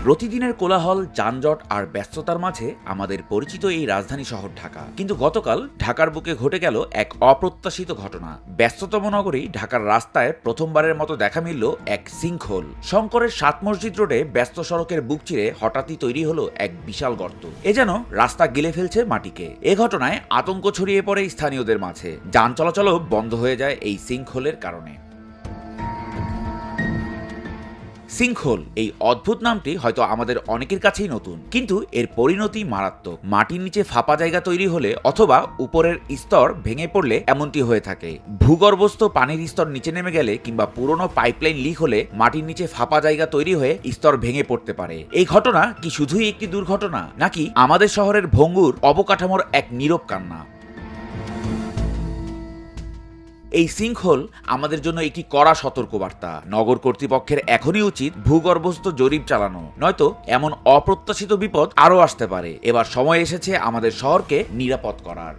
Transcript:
প্রতিদিনের কোলাহল, যানজট আর ব্যস্ততার মাঝে আমাদের পরিচিত এই রাজধানী শহর ঢাকা। কিন্তু গতকাল ঢাকার বুকে ঘটে গেল এক অপ্রত্যাশিত ঘটনা। ব্যস্ততম নগরী ঢাকার রাস্তায় প্রথমবারের মতো দেখা মিলল এক সিঙ্কহোল। শঙ্করের ৭ মসজিদ রোডে ব্যস্ত সড়কের বুক চিরে হঠাৎই তৈরি হলো এক বিশাল গর্ত। এ যেন রাস্তা গিলে ফেলছে মাটিকে। এ ঘটনায় আতঙ্ক ছড়িয়ে পড়ে স্থানীয়দের মাঝে। যান চলাচলও বন্ধ হয়ে যায় এই সিঙ্কহোলের কারণে। সিঙ্কহোল এই অদ্ভুত নামটি হয়তো আমাদের অনেকের কাছেই নতুন, কিন্তু এর পরিণতি মারাত্মক। মাটির নিচে ফাঁপা জায়গা তৈরি হলে অথবা উপরের স্তর ভেঙে পড়লে এমনটি হয়ে থাকে। ভূগর্ভস্থ পানির স্তর নিচে নেমে গেলে কিংবা পুরনো পাইপলাইন লিক হলে মাটির নিচে ফাঁপা জায়গা তৈরি হয়ে স্তর ভেঙে পড়তে পারে। এই ঘটনা কি শুধুই একটি দুর্ঘটনা, নাকি আমাদের শহরের ভঙ্গুর অবকাঠামোর এক নীরব কান্না? এই সিঙ্কহোল আমাদের জন্য একটি কড়া সতর্কবার্তা। নগর কর্তৃপক্ষের এখনই উচিত ভূগর্ভস্থ জরিপ চালানো, নয়তো এমন অপ্রত্যাশিত বিপদ আরও আসতে পারে। এবার সময় এসেছে আমাদের শহরকে নিরাপদ করার।